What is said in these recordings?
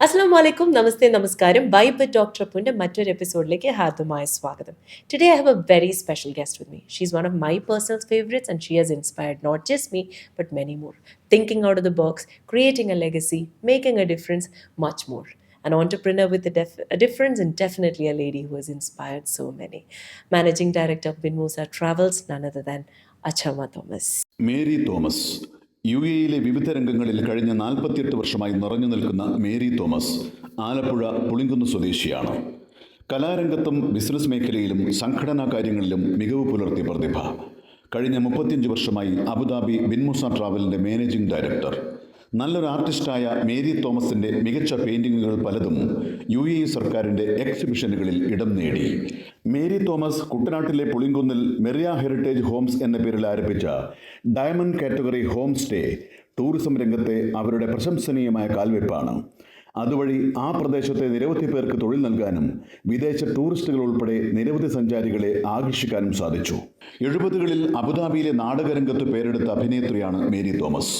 Assalamu alaikum, namaste, namaskaram. Vibe with Dr. Punda മറ്റൊരു എപ്പിസോഡിലേക്ക് ഹാർദമായ സ്വാഗതം. Today I have a very special guest with me. She's one of my personal favorites and she has inspired not just me but many more. Thinking out of the box, creating a legacy, making a difference, much more. An entrepreneur with a difference and definitely a lady who has inspired so many. Managing Director of Binmusa Travels, none other than Achama Thomas. Mary Thomas യുഎയിലെ വിവിധ രംഗങ്ങളിൽ കഴിഞ്ഞ 48 വർഷമായി നിറഞ്ഞു നിൽക്കുന്ന Mary Thomas Alappuzha Pulinkunnu സ്വദേശിയാണ്. കലാരംഗത്തും business മേഖലയിലും സംഘടനാ കാര്യങ്ങളിലും മികവ് പുലർത്തിയ പ്രതിഭ. കഴിഞ്ഞ 35 വർഷമായി അബുദാബി ബിൻമുസ ട്രാവലിൻ്റെ മാനേജിംഗ് ഡയറക്ടർ. നല്ലൊരു ആർട്ടിസ്റ്റായ മേരി തോമസിൻ്റെ മികച്ച പെയിൻറ്റിങ്ങുകൾ പലതും UAE സർക്കാരിൻ്റെ എക്സിബിഷനുകളിൽ ഇടം നേടി. മേരി തോമസ് കുട്ടനാട്ടിലെ പുളിങ്കുന്നിൽ മെറിയ ഹെറിറ്റേജ് ഹോംസ് എന്ന പേരിൽ ആരംഭിച്ച diamond category home stay tourism രംഗത്തെ അവരുടെ പ്രശംസനീയമായ കാൽവെപ്പാണ്. അതുവഴി ആ പ്രദേശത്തെ നിരവധി പേർക്ക് തൊഴിൽ നൽകാനും വിദേശ ടൂറിസ്റ്റുകൾ ഉൾപ്പെടെ നിരവധി സഞ്ചാരികളെ ആകർഷിക്കാനും സാധിച്ചു. 70കളിൽ അബുദാബിയിലെ നാടകരംഗത്ത് പേരെടുത്ത അഭിനേത്രിയാണ് മേരി തോമസ്.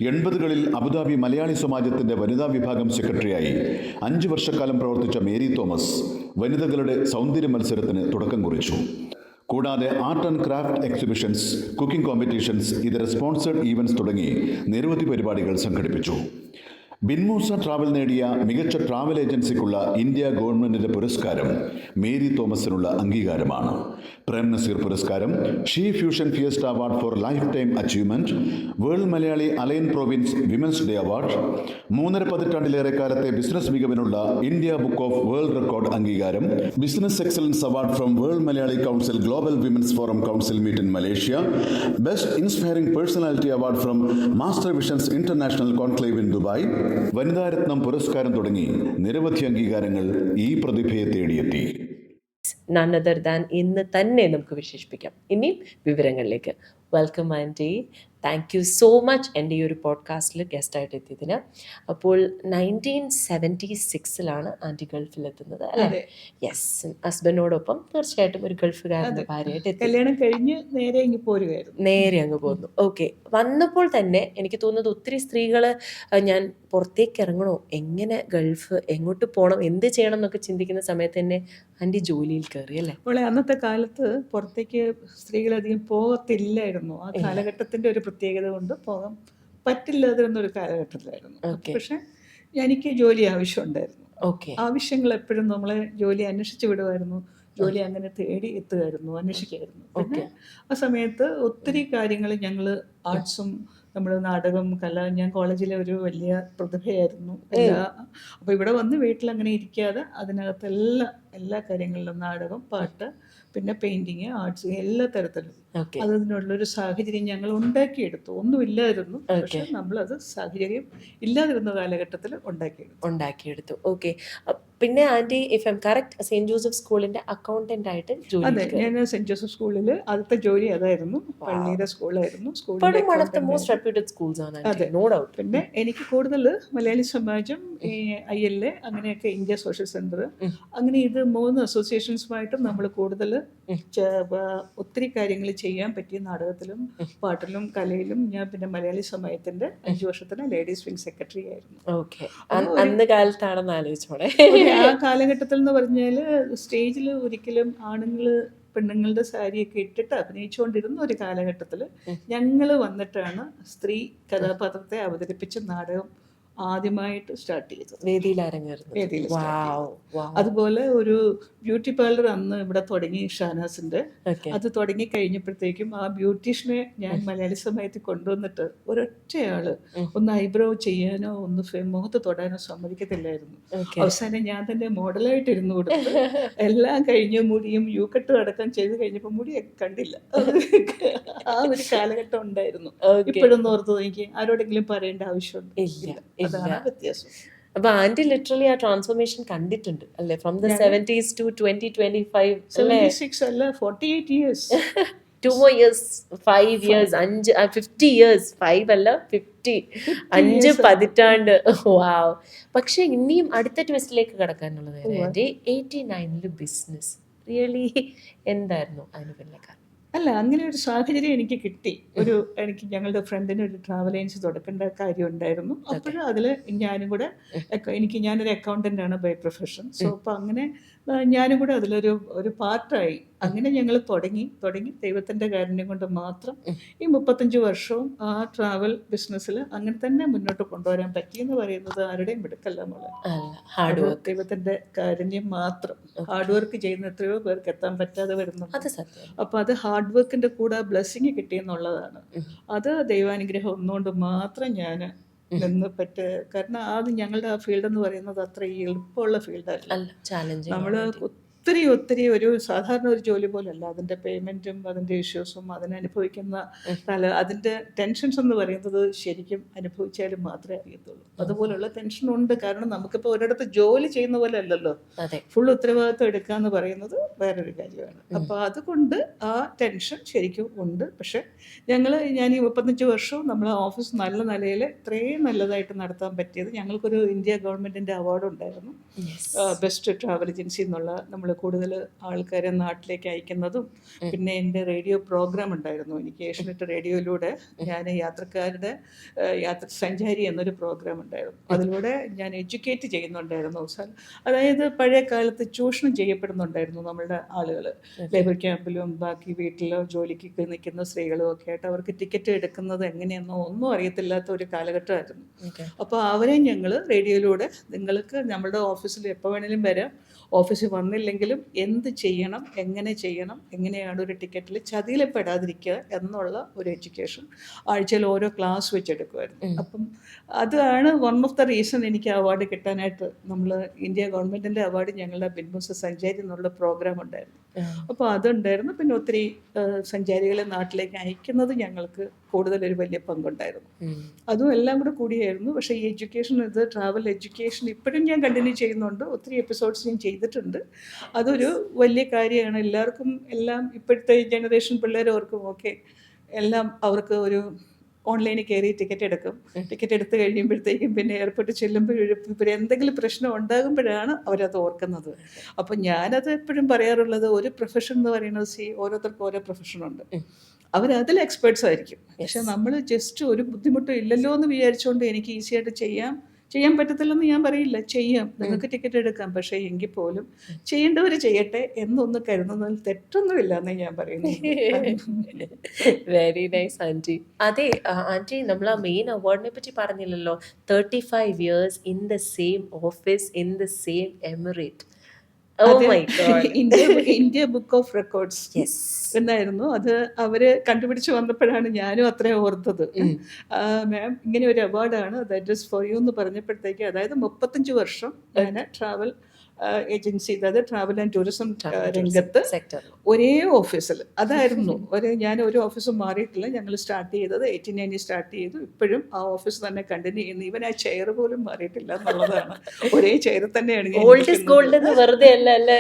80കളിൽ അബുദാബി മലയാളി സമാജത്തിൻ്റെ വനിതാ വിഭാഗം സെക്രട്ടറിയായി 5 വർഷക്കാലം പ്രവർത്തിച്ച മേരി തോമസ് വനിതകളുടെ സൗന്ദര്യ മത്സരത്തിന് തുടക്കം കുറിച്ചു. കൂടാതെ art and craft exhibitions, cooking competitions, ഇതര സ്പോൺസേഡ് ഈവൻറ്റ്സ് തുടങ്ങി നിരവധി പരിപാടികൾ സംഘടിപ്പിച്ചു. ബിൻമൂസ ട്രാവൽ നേടിയ മികച്ച ട്രാവൽ ഏജൻസിക്കുള്ള ഇന്ത്യ ഗവൺമെൻറ്റിൻ്റെ പുരസ്കാരം മേരി തോമസിനുള്ള അംഗീകാരമാണ്. പ്രേം നസീർ പുരസ്കാരം, she fusion fiesta award for lifetime achievement, world Malayali align province women's day award, 3.5 പതിറ്റാണ്ടിലേറെ കാലത്തെ ബിസിനസ് മികവിനുള്ള India book of world record അംഗീകാരം, business excellence award from world Malayali council global women's forum council meet in Malaysia, best inspiring personality award from master visions international conclave in Dubai, വനിതാരത്നം പുരസ്കാരം തുടങ്ങി നിരവധി അംഗീകാരങ്ങൾ ഈ പ്രതിഭയെ തേടിയെത്തി. നൺ അതർ ദാൻ ഇന്ന് തന്നെ നമുക്ക് വിശേഷിപ്പിക്കാം. ഇനിയും വിവരങ്ങളിലേക്ക്. Welcome aunty, thank you so much എൻ്റെ ഈ ഒരു പോഡ്കാസ്റ്റിൽ ഗസ്റ്റായിട്ട് എത്തിയതിന്. അപ്പോൾ 1976 ആൻറ്റി ഗൾഫിലെത്തുന്നത് അല്ലേ? യെസ്, ഹസ്ബൻഡിനോടൊപ്പം തീർച്ചയായിട്ടും ഒരു ഗൾഫുകാരൻ്റെ ഭാര്യയായിട്ട് എത്തി. കല്യാണം കഴിഞ്ഞ് നേരെ അങ്ങ് പോരുകയായിരുന്നു. നേരെ അങ്ങ് പോന്നു. ഓക്കെ, വന്നപ്പോൾ തന്നെ എനിക്ക് തോന്നുന്നത് ഒത്തിരി സ്ത്രീകൾ ഞാൻ പുറത്തേക്ക് ഇറങ്ങണോ, എങ്ങനെ ഗൾഫ്, എങ്ങോട്ട് പോകണം, എന്ത് ചെയ്യണം എന്നൊക്കെ ചിന്തിക്കുന്ന സമയത്ത് തന്നെ ആൻറ്റി ജോലിയിൽ കയറി അല്ലേ? അപ്പോൾ അന്നത്തെ കാലത്ത് പുറത്തേക്ക് സ്ത്രീകളധികം പോകത്തില്ലായിരുന്നു. ആ കാലഘട്ടത്തിൻ്റെ ഒരു പ്രത്യേകത കൊണ്ട് പോകാൻ പറ്റില്ലാതിരുന്നൊരു കാലഘട്ടത്തിലായിരുന്നു. പക്ഷെ എനിക്ക് ജോലി ആവശ്യമുണ്ടായിരുന്നു. ആവശ്യങ്ങൾ എപ്പോഴും നമ്മളെ ജോലി അന്വേഷിച്ച് വിടുമായിരുന്നു. ജോലി അങ്ങനെ തേടി എത്തുമായിരുന്നു, അന്വേഷിക്കുമായിരുന്നു. പിന്നെ ആ സമയത്ത് ഒത്തിരി കാര്യങ്ങൾ ഞങ്ങൾ ആർട്സും നമ്മൾ നാടകം, കല, ഞാൻ കോളേജിലെ ഒരു വലിയ പ്രതിഭയായിരുന്നു. അപ്പോൾ ഇവിടെ വന്ന് വീട്ടിലങ്ങനെ ഇരിക്കാതെ അതിനകത്ത് എല്ലാ കാര്യങ്ങളിലും നാടകം, പാട്ട്, പിന്നെ പെയിൻറ്റിങ്, ആർട്സ്, എല്ലാ തരത്തിലും അതിനുള്ളൊരു സാഹചര്യം ഞങ്ങൾ ഉണ്ടാക്കിയെടുത്തു. ഒന്നുമില്ലായിരുന്നു, പക്ഷെ നമ്മളത് സാഹചര്യം ഇല്ലാതിരുന്ന കാലഘട്ടത്തിൽ ഉണ്ടാക്കിയെടുത്തു. ഓക്കെ, പിന്നെ aunty if I am correct saint Joseph സ്കൂളിൻ്റെ അക്കൗണ്ടൻ്റ് ആയിട്ട് ജോലി? അതെ, ഞാൻ സെയിൻറ്റ് ജോസഫ് സ്കൂളിൽ ആദ്യത്തെ ജോലി അതായിരുന്നു. പള്ളിയുടെ സ്കൂളായിരുന്നു. പിന്നെ എനിക്ക് കൂടുതൽ മലയാളി സമാജം, ILA, അങ്ങനെയൊക്കെ ഇന്ത്യ സോഷ്യൽ സെന്റർ, അങ്ങനെ ഇത് 3 അസോസിയേഷൻസുമായിട്ടും നമ്മൾ കൂടുതൽ ഒത്തിരി കാര്യങ്ങൾ ചെയ്യാൻ പറ്റിയ നാടകത്തിലും പാട്ടിലും കലയിലും. ഞാൻ പിന്നെ മലയാളി സമാജത്തിന്റെ 5 വർഷത്തിന് ലേഡീസ് വിംഗ് സെക്രട്ടറി ആയിരുന്നു. ആ കാലഘട്ടത്തിൽ എന്ന് പറഞ്ഞാൽ സ്റ്റേജിൽ ഒരിക്കലും ആണുങ്ങൾ പെണ്ണുങ്ങളുടെ സാരിയൊക്കെ ഇട്ടിട്ട് അഭിനയിച്ചുകൊണ്ടിരുന്ന ഒരു കാലഘട്ടത്തിൽ ഞങ്ങൾ വന്നിട്ടാണ് സ്ത്രീ കഥാപാത്രത്തെ അവതരിപ്പിച്ച നാടകം ആദ്യമായിട്ട് സ്റ്റാർട്ട് ചെയ്തത്. വേദിയിൽ. അതുപോലെ ഒരു ബ്യൂട്ടി പാർലർ അന്ന് ഇവിടെ തുടങ്ങി, ഷാനാസിന്റെ. അത് തുടങ്ങി കഴിഞ്ഞപ്പോഴത്തേക്കും ആ ബ്യൂട്ടീഷ്യനെ ഞാൻ മലയാളി സമയത്ത് കൊണ്ടുവന്നിട്ട് ഒരൊറ്റയാള് ഒന്ന് ഐബ്രോ ചെയ്യാനോ ഒന്ന് മുഖത്ത് തൊടാനോ സമ്മതിക്കത്തില്ലായിരുന്നു. അവസാനം ഞാൻ തന്നെ മോഡലായിട്ട് ഇരുന്നു കൊടുത്തു. എല്ലാം കഴിഞ്ഞ് മുടിയും യൂക്കട്ടും അടക്കം ചെയ്ത് കഴിഞ്ഞപ്പോൾ മുടിയെ കണ്ടില്ല. ആ ഒരു കാലഘട്ടം ഉണ്ടായിരുന്നു. ഇപ്പോഴൊന്നും ഓർത്ത് എനിക്ക് ആരോടെങ്കിലും പറയേണ്ട ആവശ്യമുണ്ട്? അതാണ് വ്യത്യാസം. അപ്പൊ ആന്റി ലിറ്ററലി ആ ട്രാൻസ്ഫോർമേഷൻ കണ്ടിട്ടുണ്ട് അല്ലേ? From the 70s to 2025. 76 അല്ല, 48 years. 2 more years, 5 years, 50 years, 5 അല്ല 50, 5 പതിറ്റാണ്ട്. വാവ്. പക്ഷെ ഇനിയും അടുത്ത ട്വിസ്റ്റിലേക്ക് കടക്കാനുള്ളത് 89 ബിസിനസ്. റിയലി എന്തായിരുന്നു അതിന് പിന്നിലെ കാരണം? അല്ല, അങ്ങനെ ഒരു സാഹചര്യം എനിക്ക് കിട്ടി. എനിക്ക് ഞങ്ങളുടെ ഫ്രണ്ടിന് ഒരു ട്രാവൽ ഏജൻസി തുടക്കേണ്ട കാര്യം ഉണ്ടായിരുന്നു. അപ്പോഴും അതിൽ ഞാനും കൂടെ ഞാനൊരു അക്കൗണ്ടൻ്റ് ആണ് ബൈ പ്രൊഫഷൻ. സോ അപ്പോൾ അങ്ങനെ ഞാനും കൂടെ ഒരു പാർട്ടായി. അങ്ങനെ ഞങ്ങൾ തുടങ്ങി ദൈവത്തിൻ്റെ കാരുണ്യം കൊണ്ട് മാത്രം ഈ 35 വർഷവും ആ ട്രാവൽ ബിസിനസ്സിൽ അങ്ങനെ തന്നെ മുന്നോട്ട് കൊണ്ടുവരാൻ പറ്റിയെന്ന് പറയുന്നത് ആരുടെയും മിടുക്കല്ല മോളെ. Hard work. ദൈവത്തിൻ്റെ കാരുണ്യം മാത്രം. ഹാർഡ് വർക്ക് ചെയ്യുന്ന എത്രയോ പേർക്ക് എത്താൻ പറ്റാതെ വരുന്നു. അത് സത്യം. അപ്പോൾ അത് ഹാർഡ് വർക്കിൻ്റെ കൂടെ ബ്ലെസ്സിങ് കിട്ടിയെന്നുള്ളതാണ്. അത് ദൈവാനുഗ്രഹം ഒന്നുകൊണ്ട് മാത്രം ഞാൻ കാരണം ആദ്യം ഞങ്ങളുടെ ആ ഫീൽഡ് എന്ന് പറയുന്നത് അത്ര എളുപ്പമുള്ള ഫീൽഡല്ല. നമ്മൾ ഒത്തിരി ഒരു സാധാരണ ഒരു ജോലി പോലല്ല. അതിൻ്റെ പേയ്മെൻറ്റും അതിൻ്റെ ഇഷ്യൂസും അതിനനുഭവിക്കുന്ന അതിൻ്റെ ടെൻഷൻസ് എന്ന് പറയുന്നത് ശരിക്കും അനുഭവിച്ചാലും മാത്രമേ അറിയത്തുള്ളൂ. അതുപോലുള്ള ടെൻഷനുണ്ട്. കാരണം നമുക്കിപ്പോൾ ഒരിടത്ത് ജോലി ചെയ്യുന്ന പോലെ അല്ലല്ലോ, ഫുൾ ഉത്തരവാദിത്വം എടുക്കുക എന്ന് പറയുന്നത് വേറൊരു കാര്യമാണ്. അപ്പോൾ അതുകൊണ്ട് ആ ടെൻഷൻ ശരിക്കും ഉണ്ട്. പക്ഷേ ഞാൻ ഈ 35 വർഷവും നമ്മളെ ഓഫീസ് നല്ല നിലയിൽ ഇത്രയും നല്ലതായിട്ട് നടത്താൻ പറ്റിയത് ഞങ്ങൾക്കൊരു ഇന്ത്യ ഗവൺമെൻറ്റിൻ്റെ അവാർഡ് ഉണ്ടായിരുന്നു, ബെസ്റ്റ് ട്രാവൽ ഏജൻസി എന്നുള്ള. നമ്മൾ കൂടുതൽ ആൾക്കാരെ നാട്ടിലേക്ക് അയക്കുന്നതും പിന്നെ എൻ്റെ റേഡിയോ പ്രോഗ്രാം ഉണ്ടായിരുന്നു. എനിക്ക് ഏഷ്യനെറ്റ് റേഡിയോയിലൂടെ ഞാൻ സഞ്ചാരി എന്നൊരു പ്രോഗ്രാം ഉണ്ടായിരുന്നു. അതിലൂടെ ഞാൻ എഡ്യൂക്കേറ്റ് ചെയ്യുന്നുണ്ടായിരുന്നു. അതായത് പഴയ കാലത്ത് ചൂഷണം ചെയ്യപ്പെടുന്നുണ്ടായിരുന്നു നമ്മളുടെ ആളുകൾ. ലേബർ ക്യാമ്പിലും ബാക്കി വീട്ടിലോ ജോലിക്ക് നിൽക്കുന്ന സ്ത്രീകളും ഒക്കെ ആയിട്ട് അവർക്ക് ടിക്കറ്റ് എടുക്കുന്നത് എങ്ങനെയെന്നോ ഒന്നും അറിയത്തില്ലാത്ത ഒരു കാലഘട്ടമായിരുന്നു. അപ്പോൾ അവരെ ഞങ്ങൾ റേഡിയോയിലൂടെ നിങ്ങൾക്ക് നമ്മുടെ ഓഫീസിൽ എപ്പോൾ വേണേലും വരാം, ഓഫീസിൽ വന്നില്ലെങ്കിലും എന്ത് ചെയ്യണം, എങ്ങനെയാണ് ഒരു ടിക്കറ്റിൽ ചതിയിൽപ്പെടാതിരിക്കുക എന്നുള്ള ഒരു എഡ്യൂക്കേഷൻ ആഴ്ചയിൽ ഓരോ ക്ലാസ് വെച്ചെടുക്കുമായിരുന്നു. അപ്പം അതാണ് വൺ ഓഫ് ദ റീസൺ എനിക്ക് അവാർഡ് കിട്ടാനായിട്ട്. നമ്മൾ ഇന്ത്യ ഗവൺമെൻറ്റിൻ്റെ അവാർഡ് ഞങ്ങളുടെ ബിൻമുസ സഞ്ചാരി എന്നുള്ള പ്രോഗ്രാം ഉണ്ടായിരുന്നു. അപ്പോൾ അതുണ്ടായിരുന്നു. പിന്നെ ഒത്തിരി സഞ്ചാരികളെ നാട്ടിലേക്ക് അയക്കുന്നത് ഞങ്ങൾക്ക് കൂടുതലൊരു വലിയ പങ്കുണ്ടായിരുന്നു. അതും എല്ലാം കൂടെ കൂടിയായിരുന്നു. പക്ഷേ ഈ ട്രാവൽ എഡ്യൂക്കേഷൻ ഇപ്പോഴും ഞാൻ കണ്ടിന്യൂ ചെയ്യുന്നുണ്ട്. ഒത്തിരി എപ്പിസോഡ്സ് ഞാൻ ചെയ്തിട്ടുണ്ട്. അതൊരു വലിയ കാര്യമാണ്. എല്ലാം ഇപ്പോഴത്തെ ജനറേഷൻ പിള്ളേർ ഓർക്കും ഓക്കെ, എല്ലാം അവർക്ക് ഒരു ഓൺലൈനിൽ കയറി ടിക്കറ്റ് എടുത്ത് കഴിയുമ്പോഴത്തേക്കും പിന്നെ എയർപോർട്ടിൽ ചെല്ലുമ്പോഴും എന്തെങ്കിലും പ്രശ്നം ഉണ്ടാകുമ്പോഴാണ് അവരത് ഓർക്കുന്നത്. അപ്പം ഞാനത് എപ്പോഴും പറയാറുള്ളത്, ഒരു പ്രൊഫഷൻ എന്ന് പറയുന്നത് ഓരോരുത്തർക്കും ഓരോ പ്രൊഫഷനുണ്ട്. അവരതിൽ എക്സ്പേർട്സ് ആയിരിക്കും. പക്ഷെ നമ്മൾ ജസ്റ്റ് ഒരു ബുദ്ധിമുട്ടും ഇല്ലല്ലോ എന്ന് വിചാരിച്ചുകൊണ്ട് എനിക്ക് ഈസിയായിട്ട് ചെയ്യാൻ പറ്റത്തില്ലെന്ന് ഞാൻ പറയില്ല. നിങ്ങൾക്ക് ടിക്കറ്റ് എടുക്കാം. പക്ഷേ എങ്കിൽ പോലും ചെയ്യേണ്ടവർ ചെയ്യട്ടെ എന്നൊന്ന് കരുതുന്നതിൽ തെറ്റൊന്നുമില്ല എന്നേ ഞാൻ പറയുന്നു. Very nice aunty. അതെ ആൻറ്റി, നമ്മൾ ആ മെയിൻ അവാർഡിനെ പറ്റി പറഞ്ഞില്ലല്ലോ. 35 years in the same office, in the same emirate. India book of records എന്നായിരുന്നു അത്. അവര് കണ്ടുപിടിച്ച് വന്നപ്പോഴാണ് ഞാനും അത്രയും ഓർത്തത്. മാം, ഇങ്ങനെ ഒരു അവാർഡാണ്, ദാറ്റ് ഈസ് ഫോർ യു എന്ന് പറഞ്ഞപ്പോഴത്തേക്ക്, അതായത് 35 വർഷം ഞാൻ ട്രാവൽ ഏജൻസി, അതായത് ട്രാവൽ ആൻഡ് ടൂറിസം രംഗത്ത് ഒരേ ഓഫീസിൽ അതായിരുന്നു. ഞാൻ ഒരു ഓഫീസും മാറിയിട്ടില്ല. ഞങ്ങൾ സ്റ്റാർട്ട് ചെയ്തത് 89 സ്റ്റാർട്ട് ചെയ്തു. ഇപ്പോഴും ആ ഓഫീസ് തന്നെ കണ്ടിന്യൂ ചെയ്യുന്നു. ഇവൻ ആ ചെയർ പോലും മാറിയിട്ടില്ല എന്നുള്ളതാണ്. ഒരേ ചെയർ തന്നെയാണ്. വെറുതെ അല്ല,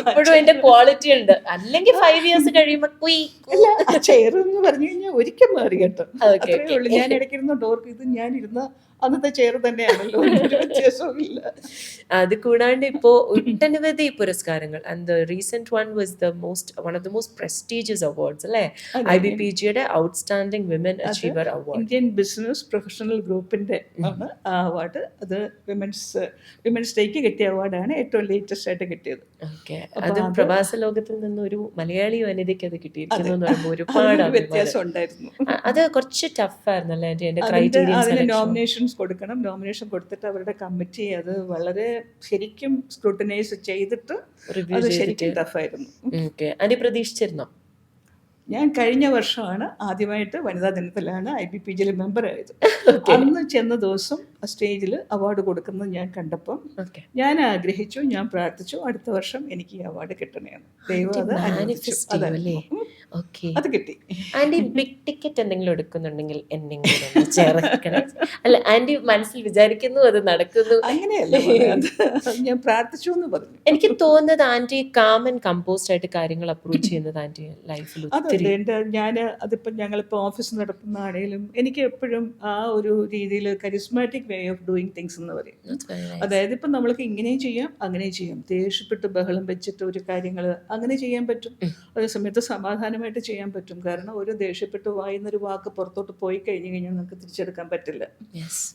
ഇപ്പോഴും അതിന്റെ ക്വാളിറ്റി ഉണ്ട്. അല്ലെങ്കിൽ 5 years കഴിയുമ്പോൾ ആ ചെയർ എന്ന് പറഞ്ഞു കഴിഞ്ഞാൽ ഒരിക്കൽ മാറി കേട്ടോ. അത്രേ ഉള്ളൂ. ഞാൻ ഇടയ്ക്കിരുന്ന ഡോർക്ക് ഇത് ഞാനിരുന്ന അന്നത്തെ ചെയർ തന്നെയാണല്ലോ, ഒരു വ്യത്യാസവും ഇല്ല. അത് കൂടാണ്ട് ഇപ്പോ ഒട്ടനവധി പുരസ്കാരങ്ങൾ. And the recent one was one of the most prestigious awards അല്ലേ, IBPGയുടെ outstanding women achiever award. Indian business professional ഗ്രൂപ്പിന്റെ ആണ് ആ അവാർഡ്. അത് വിമൻസ് ഡേക്ക് കിട്ടിയ അവാർഡാണ്, ഏറ്റവും ലേറ്റസ്റ്റ് ആയിട്ട് കിട്ടിയത്. ഓക്കെ, അത് പ്രവാസ ലോകത്തിൽ നിന്ന് ഒരു മലയാളി വനിതയ്ക്ക് അത് കിട്ടിയിരിക്കുന്നു എന്ന് പറയുമ്പോൾ ഒരുപാട് വ്യത്യാസം ഉണ്ടായിരുന്നു. അത് കുറച്ച് ടഫായിരുന്നു അല്ലേ എന്റെ ക്രൈറ്റീരിയ? നോമിനേഷൻ കൊടുത്തിട്ട് അവരുടെ കമ്മിറ്റി അത് വളരെ ശരിക്കും സ്ക്രൂട്ടിനൈസ് ചെയ്തിട്ട് അത് ശരിക്കും ടഫായിരുന്നു. ആന്റി പ്രതീക്ഷിച്ചിരുന്നോ? ഞാൻ കഴിഞ്ഞ വർഷമാണ് ആദ്യമായിട്ട് വനിതാ ദിനത്തിലാണ് IBPGയിൽ മെമ്പർ ആയത്. അന്ന് ചെന്ന ദിവസം സ്റ്റേജിൽ അവാർഡ് കൊടുക്കുന്നത് ഞാൻ കണ്ടപ്പം ഞാൻ ആഗ്രഹിച്ചു, ഞാൻ പ്രാർത്ഥിച്ചു, അടുത്ത വർഷം എനിക്ക് ഈ അവാർഡ് കിട്ടണമെന്ന്. ദൈവം അത് കിട്ടി. ആന്റി ബിഗ് ടിക്കറ്റ് എന്തെങ്കിലും എടുക്കുന്നുണ്ടെങ്കിൽ എന്തെങ്കിലും ചേർക്കണം. അല്ല, ആന്റി മനസ്സിൽ വിചാരിക്കുന്നു അത് നടക്കുന്നു, അങ്ങനെയല്ല, ഞാൻ പ്രാർത്ഥിച്ചു എന്ന് പറഞ്ഞു. എനിക്ക് തോന്നുന്നത് ആന്റി കാം ആൻഡ് കമ്പോസ്ഡ് ആയിട്ട് കാര്യങ്ങൾ അപ്രോച്ച് ചെയ്യുന്നത് ആന്റി ലൈഫിൽ. അതിപ്പോൾ ഞങ്ങളിപ്പോൾ ഓഫീസ് നടത്തുന്നതാണെങ്കിലും എനിക്ക് എപ്പോഴും ആ ഒരു രീതിയിൽ charismatic way of doing things എന്ന് പറയും. അതായത് ഇപ്പം നമ്മൾക്ക് ഇങ്ങനെയും ചെയ്യാം അങ്ങനെയും ചെയ്യാം. ദേഷ്യപ്പെട്ട് ബഹളം വെച്ചിട്ട് ഒരു കാര്യങ്ങൾ അങ്ങനെ ചെയ്യാൻ പറ്റും. അതേ സമയത്ത് സമാധാനമായിട്ട് നിസ്സാരമായിട്ട് ചെയ്യാൻ പറ്റും. കാരണം ഒരു ദേഷ്യപ്പെട്ട് വായുന്നൊരു വാക്ക് പുറത്തോട്ട് പോയി കഴിഞ്ഞാൽ നമുക്ക് തിരിച്ചെടുക്കാൻ പറ്റില്ല.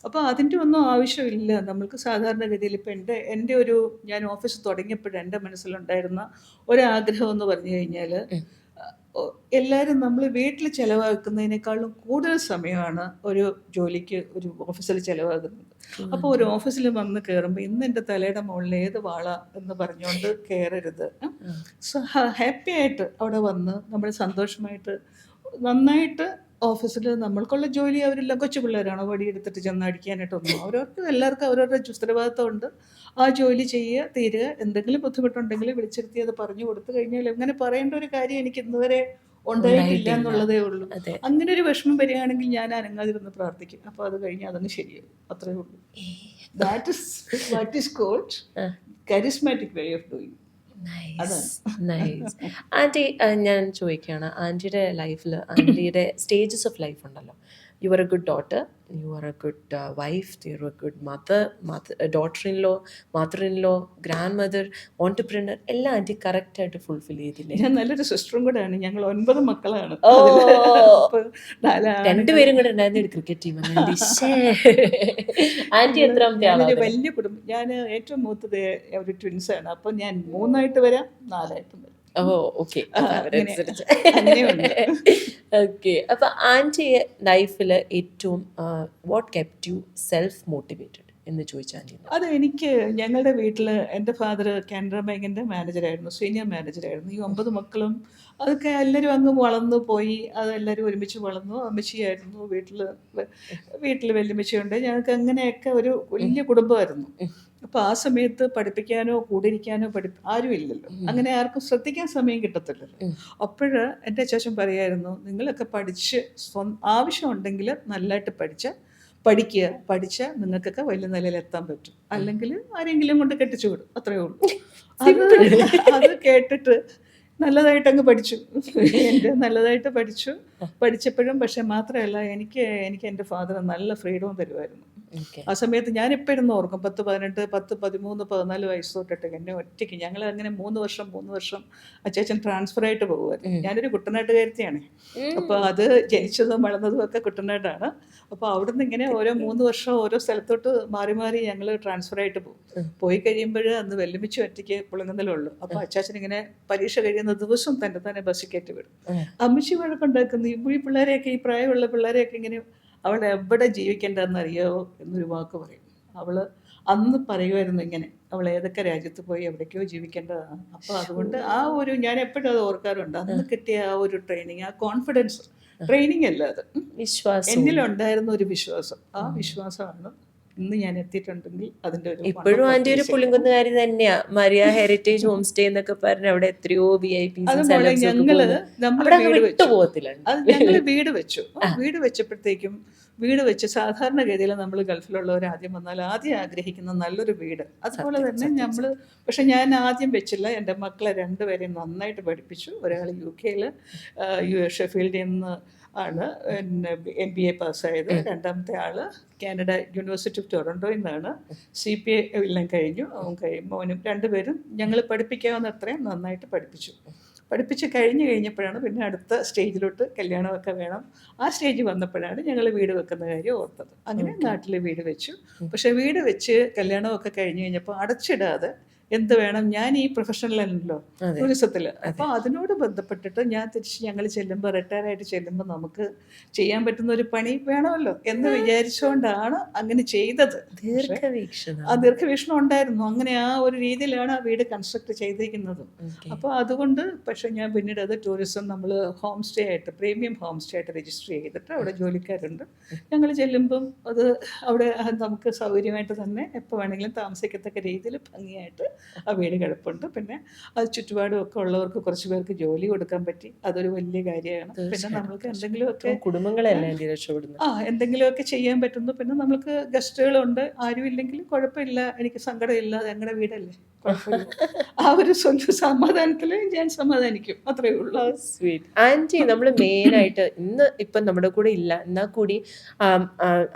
അപ്പോൾ അതിൻ്റെ ഒന്നും ആവശ്യമില്ല. നമ്മൾക്ക് സാധാരണഗതിയിൽ ഇപ്പം എൻ്റെ ഞാൻ ഓഫീസ് തുടങ്ങിയപ്പോഴും എൻ്റെ മനസ്സിലുണ്ടായിരുന്ന ഒരാഗ്രഹം എന്ന് പറഞ്ഞു കഴിഞ്ഞാൽ, എല്ലാവരും നമ്മൾ വീട്ടിൽ ചിലവാക്കുന്നതിനേക്കാളും കൂടുതൽ സമയമാണ് ഒരു ജോലിക്ക് ഒരു ഓഫീസിൽ ചിലവാകുന്നത്. അപ്പോൾ ഒരു ഓഫീസിൽ വന്ന് കയറുമ്പോൾ ഇന്ന് എൻ്റെ തലയുടെ മുകളിൽ ഏത് വാള എന്ന് പറഞ്ഞുകൊണ്ട് കയറരുത്. ഹാപ്പി ആയിട്ട് അവിടെ വന്ന് നമ്മൾ സന്തോഷമായിട്ട് നന്നായിട്ട് ഓഫീസിൽ നമ്മൾക്കുള്ള ജോലി അവരെല്ലാം കൊച്ചു പിള്ളേരാണോ വടിയെടുത്തിട്ട് ചെന്ന് അടിക്കാനായിട്ടൊന്നും. എല്ലാവർക്കും അവരവരുടെ ഉത്തരവാദിത്തമുണ്ട്. ആ ജോലി ചെയ്യുക, തീരുക. എന്തെങ്കിലും ബുദ്ധിമുട്ടുണ്ടെങ്കിൽ വിളിച്ചിരുത്തി അത് പറഞ്ഞു കൊടുത്തു കഴിഞ്ഞാൽ ഇങ്ങനെ പറയേണ്ട ഒരു കാര്യം എനിക്ക് ഇന്നുവരെ ഉണ്ടായിട്ടില്ല എന്നുള്ളതേ ഉള്ളൂ. അങ്ങനെ ഒരു വിഷമം വരികയാണെങ്കിൽ ഞാൻ അനങ്ങാതിരുന്ന് പ്രാർത്ഥിക്കും. അപ്പോൾ അത് കഴിഞ്ഞാൽ അതങ്ങ് ശരിയാവും. അത്രേ ഉള്ളൂ. That is what is called charismatic way of doing. Nice. Aunty, ഞാൻ ചോദിക്കുകയാണ്, ആൻറ്റിയുടെ ലൈഫിൽ ആൻറ്റിയുടെ സ്റ്റേജസ് ഓഫ് ലൈഫ് ഉണ്ടല്ലോ. You are a good daughter, you are a good wife, you are a good daughter in law, mother in law, grandmother, entrepreneur, എല്ലാം ആൻറ്റി കറക്റ്റായിട്ട് fulfil ചെയ്തില്ലേ? ഞാൻ നല്ലൊരു സിസ്റ്ററും കൂടെയാണ്. ഞങ്ങൾ 9 മക്കളാണ്. രണ്ടുപേരും കൂടെ ഉണ്ടായിരുന്ന ഒരു ക്രിക്കറ്റ് ടീം. ആൻറ്റി എത്രാമത്തെ ആളാണ്? വലിയ കുടുംബം. ഞാൻ ഏറ്റവും മൂത്തത് ഒരു ട്വിൻസാണ്. അപ്പം ഞാൻ 3 വരാം, 4 വരാം. ഓക്കെ. അപ്പൊ ആൻറ്റി ലൈഫിൽ ഏറ്റവും what kept you self motivated എന്ന് ചോദിച്ചാൽ? അത് എനിക്ക് ഞങ്ങളുടെ വീട്ടിൽ എൻ്റെ ഫാദർ കാനറ ബാങ്കിൻ്റെ മാനേജറായിരുന്നു, സീനിയർ മാനേജറായിരുന്നു. ഈ 9 മക്കളും അതൊക്കെ എല്ലാവരും അങ്ങ് വളർന്നു പോയി. അതെല്ലാവരും ഒരുമിച്ച് വളർന്നു. അമ്മച്ചിയായിരുന്നു വീട്ടിൽ വല്യമ്മച്ചിയുണ്ട്. ഞങ്ങൾക്ക് അങ്ങനെയൊക്കെ ഒരു വലിയ കുടുംബമായിരുന്നു. അപ്പോൾ ആ സമയത്ത് പഠിപ്പിക്കാനോ കൂടിരിക്കാനോ ആരും ഇല്ലല്ലോ. അങ്ങനെ ആർക്കും ശ്രദ്ധിക്കാൻ സമയം കിട്ടത്തില്ലല്ലോ. അപ്പോഴ് എൻ്റെ അച്ചാച്ചൻ പറയായിരുന്നു, നിങ്ങളൊക്കെ പഠിച്ച് ആവശ്യമുണ്ടെങ്കിൽ നല്ലതായിട്ട് പഠിച്ചാൽ നിങ്ങൾക്കൊക്കെ വലിയ നിലയിലെത്താൻ പറ്റും. അല്ലെങ്കിൽ ആരെങ്കിലും കൊണ്ട് കെട്ടിച്ചു വിടും. അത്രയേ ഉള്ളൂ. അത് കേട്ടിട്ട് നല്ലതായിട്ട് അങ്ങ് പഠിച്ചു. നല്ലതായിട്ട് പഠിച്ചപ്പോഴും പക്ഷെ മാത്രമല്ല എനിക്ക് എൻ്റെ ഫാദർ നല്ല ഫ്രീഡവും തരുമായിരുന്നു. ആ സമയത്ത് ഞാൻ എപ്പോഴും ഓർക്കും, 10, 18, 10, 13, 14 വയസ്സ് തൊട്ടിട്ട് എന്നെ ഒറ്റയ്ക്ക് ഞങ്ങൾ അങ്ങനെ 3 വർഷം അച്ചാച്ചൻ ട്രാൻസ്ഫർ ആയിട്ട് പോകുമായിരുന്നു. ഞാനൊരു കുട്ടനാട്ടുകാരത്തിയാണ്. അപ്പോൾ അത് ജനിച്ചതും വളർന്നതും ഒക്കെ കുട്ടനാട്ടാണ്. അപ്പോൾ അവിടുന്ന് ഇങ്ങനെ ഓരോ 3 വർഷം ഓരോ സ്ഥലത്തോട്ട് മാറി ഞങ്ങൾ ട്രാൻസ്ഫർ ആയിട്ട് പോയി കഴിയുമ്പോൾ അന്ന് വെല്ലുമിച്ച് ഒറ്റയ്ക്ക് പുളങ്ങുന്നലുള്ളൂ. അപ്പോൾ അച്ചാച്ചൻ ഇങ്ങനെ പരീക്ഷ കഴിയുന്ന ദിവസം തന്നെ ബസ്സിൽ കയറ്റി വിടും. അമ്മച്ചി വഴക്കുണ്ടാക്കുന്നു. ഈ പിള്ളേരെയൊക്കെ, ഈ പ്രായമുള്ള പിള്ളേരെയൊക്കെ ഇങ്ങനെ അവൾ എവിടെ ജീവിക്കേണ്ടതെന്ന് അറിയാവോ എന്നൊരു വാക്ക് പറയും. അവൾ അന്ന് പറയുമായിരുന്നു ഇങ്ങനെ, അവൾ ഏതൊക്കെ രാജ്യത്ത് പോയി എവിടേക്കോ ജീവിക്കേണ്ടതാണ്. അപ്പോൾ അതുകൊണ്ട് ഞാൻ എപ്പോഴും അത് ഓർക്കാറുണ്ട്. അന്ന് കിട്ടിയ ആ ഒരു ട്രെയിനിങ്, ആ കോൺഫിഡൻസ്, ട്രെയിനിങ് അല്ല അത്, വിശ്വാസം, എന്നിലുണ്ടായിരുന്ന ഒരു വിശ്വാസം. ആ വിശ്വാസമാണ് ഇന്ന് ഞാൻ എത്തിയിട്ടുണ്ടെങ്കിൽ അതിന്റെ ഒരു ഇപ്പോഴും ആന്റി ഒരു പുളിങ്കുന്നുകാരി തന്നെയാ. മരിയ ഹെറിറ്റേജ് ഹോം സ്റ്റേ എന്നൊക്കെ പറഞ്ഞ അവിടെ എത്രയോ VIP ഞങ്ങള് വീട് വെച്ചപ്പോഴത്തേക്കും വീട് വെച്ച് സാധാരണഗതിയിൽ നമ്മൾ ഗൾഫിലുള്ളവർ ആദ്യം വന്നാൽ ആദ്യം ആഗ്രഹിക്കുന്ന നല്ലൊരു വീട്. അതുപോലെ തന്നെ പക്ഷെ ഞാൻ ആദ്യം വെച്ചില്ല. എൻ്റെ മക്കളെ 2 പേരെയും നന്നായിട്ട് പഠിപ്പിച്ചു. ഒരാൾ UK ഷെഫീൽഡിൽ നിന്ന് ആണ് MBA പാസ്സായത്. രണ്ടാമത്തെ ആൾ കാനഡ യൂണിവേഴ്സിറ്റി ഓഫ് ടൊറൻറ്റോയിൽ നിന്നാണ്. CPA എല്ലാം കഴിഞ്ഞു. മോനും 2 പേരും ഞങ്ങൾ പഠിപ്പിക്കാവുന്ന അത്രയും നന്നായിട്ട് പഠിപ്പിച്ച് കഴിഞ്ഞപ്പോഴാണ് പിന്നെ അടുത്ത സ്റ്റേജിലോട്ട് കല്യാണമൊക്കെ വേണം. ആ സ്റ്റേജ് വന്നപ്പോഴാണ് ഞങ്ങൾ വീട് വെക്കുന്ന കാര്യം ഓർത്തത്. അങ്ങനെ നാട്ടിൽ വീട് വെച്ചു. പക്ഷേ വീട് വെച്ച് കല്യാണമൊക്കെ കഴിഞ്ഞ് കഴിഞ്ഞപ്പോൾ അടച്ചിടാതെ എന്ത് വേണം, ഞാൻ ഈ പ്രൊഫഷണലല്ലോ ടൂറിസത്തിൽ. അപ്പോൾ അതിനോട് ബന്ധപ്പെട്ടിട്ട് ഞാൻ ഞങ്ങൾ ചെല്ലുമ്പോൾ, റിട്ടയറായിട്ട് ചെല്ലുമ്പോൾ നമുക്ക് ചെയ്യാൻ പറ്റുന്ന ഒരു പണി വേണമല്ലോ എന്ന് വിചാരിച്ചുകൊണ്ടാണ് അങ്ങനെ ചെയ്തത്. ആ ദീർഘവീക്ഷണം ഉണ്ടായിരുന്നു. അങ്ങനെ ആ ഒരു രീതിയിലാണ് ആ വീട് കൺസ്ട്രക്ട് ചെയ്തിരിക്കുന്നത്. അപ്പോൾ അതുകൊണ്ട് പക്ഷേ ഞാൻ പിന്നീട് അത് ടൂറിസം നമ്മൾ ഹോം സ്റ്റേ ആയിട്ട്, പ്രീമിയം ഹോം സ്റ്റേ ആയിട്ട് രജിസ്റ്റർ ചെയ്തിട്ട് അവിടെ ജോലിക്കാരുണ്ട്. ഞങ്ങൾ ചെല്ലുമ്പം അത് അവിടെ നമുക്ക് സൗകര്യമായിട്ട് തന്നെ എപ്പോൾ വേണമെങ്കിലും താമസിക്കത്തക്ക രീതിയിൽ ഭംഗിയായിട്ട് ആ വീട് കിടപ്പുണ്ട്. പിന്നെ അത് ചുറ്റുപാടും ഒക്കെ ഉള്ളവർക്ക് കുറച്ച് പേർക്ക് ജോലി കൊടുക്കാൻ പറ്റി. അതൊരു വലിയ കാര്യമാണ്. പിന്നെ നമ്മൾക്ക് എന്തെങ്കിലുമൊക്കെ എന്തെങ്കിലുമൊക്കെ ചെയ്യാൻ പറ്റുന്നു. പിന്നെ നമുക്ക് ഗസ്റ്റുകളുണ്ട്. ആരും ഇല്ലെങ്കിൽ കുഴപ്പമില്ല, എനിക്ക് സങ്കടമില്ല, ഞങ്ങളുടെ വീടല്ലേ. കുഴപ്പമില്ല. ആ ഒരു സമാധാനത്തിൽ ഞാൻ സമാധാനിക്കും, അത്രയേ ഉള്ളൂ. Sweet aunty. നമ്മൾ മെയിനായിട്ട് ഇന്ന് ഇപ്പം നമ്മുടെ കൂടെ ഇല്ല, എന്നാൽ കൂടി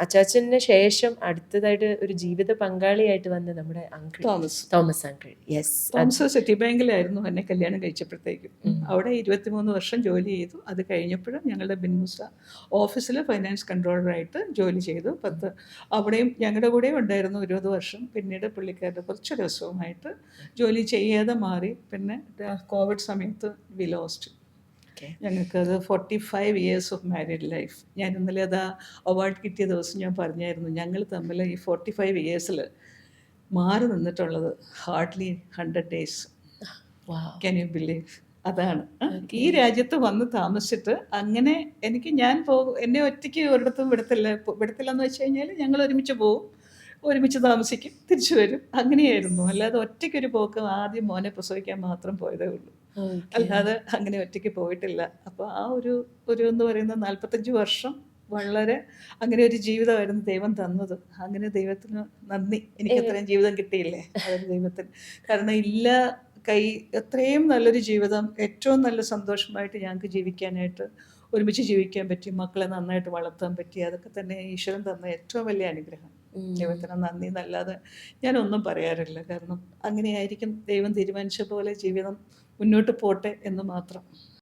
അച്ചാച്ചന് ശേഷം അടുത്തതായിട്ട് ഒരു ജീവിത പങ്കാളിയായിട്ട് വന്ന നമ്മുടെ uncle Thomas uncle. Yes, Thomas Citi ബാങ്കിലായിരുന്നു എന്നെ കല്യാണം കഴിച്ചപ്പോഴത്തേക്കും. അവിടെ 23 വർഷം ജോലി ചെയ്തു. അത് കഴിഞ്ഞപ്പോൾ ഞങ്ങളുടെ ബിൻമുസ ഓഫീസിൽ ഫൈനാൻസ് കൺട്രോളറായിട്ട് ജോലി ചെയ്തു. അവിടെയും ഞങ്ങളുടെ കൂടെയും ഉണ്ടായിരുന്നു 20 വർഷം. പിന്നീട് പുള്ളിക്കാരുടെ കുറച്ച് രസവുമായിട്ട് ജോലി ചെയ്യാതെ മാറി. പിന്നെ കോവിഡ് സമയത്ത് വി ലോസ്റ്റ്. ഞങ്ങൾക്കത് 45 ഇയേഴ്സ് ഓഫ് മാരീഡ് ലൈഫ്. ഞാൻ ഇന്നലെ അത് അവാർഡ് കിട്ടിയ ദിവസം ഞാൻ പറഞ്ഞായിരുന്നു, ഞങ്ങൾ തമ്മിൽ ഈ 45 ഇയേഴ്സിൽ മാറി നിന്നിട്ടുള്ളത് hardly 100 days. Can you believe? അതാണ് ഈ രാജ്യത്ത് വന്ന് താമസിച്ചിട്ട് അങ്ങനെ എന്നെ ഒറ്റയ്ക്ക് ഒരിടത്തും വിടത്തില്ലെന്ന് വെച്ച് കഴിഞ്ഞാൽ ഞങ്ങൾ ഒരുമിച്ച് പോകും, ഒരുമിച്ച് താമസിക്കും, തിരിച്ചു വരും. അങ്ങനെയായിരുന്നു. അല്ലാതെ ഒറ്റയ്ക്കൊരു പോക്ക് ആദ്യം മോനെ പ്രസവിക്കാൻ മാത്രം പോയതേ ഉള്ളൂ. അല്ലാതെ അങ്ങനെ ഒറ്റയ്ക്ക് പോയിട്ടില്ല. അപ്പോൾ ആ ഒരു എന്ന് പറയുന്ന 45 വർഷം വളരെ അങ്ങനെ ഒരു ജീവിതമായിരുന്നു ദൈവം തന്നത്. അങ്ങനെ ദൈവത്തിന് നന്ദി. എനിക്ക് അത്രയും ജീവിതം കിട്ടിയില്ലേ, അതൊരു ദൈവത്തിന്. കാരണം എത്രയും നല്ലൊരു ജീവിതം, ഏറ്റവും നല്ല സന്തോഷമായിട്ട് ഞങ്ങൾക്ക് ജീവിക്കാനായിട്ട് ഒരുമിച്ച് ജീവിക്കാൻ പറ്റി, മക്കളെ നന്നായിട്ട് വളർത്താൻ പറ്റി. അതൊക്കെ തന്നെ ഈശ്വരൻ തന്ന ഏറ്റവും വലിയ അനുഗ്രഹം. ദൈവത്തിന് നന്ദി എന്നല്ലാതെ ഞാനൊന്നും പറയാറില്ല. കാരണം അങ്ങനെയായിരിക്കും ദൈവം തീരുമാനിച്ച പോലെ ജീവിതം മുന്നോട്ട് പോട്ടെ എന്ന് മാത്രം.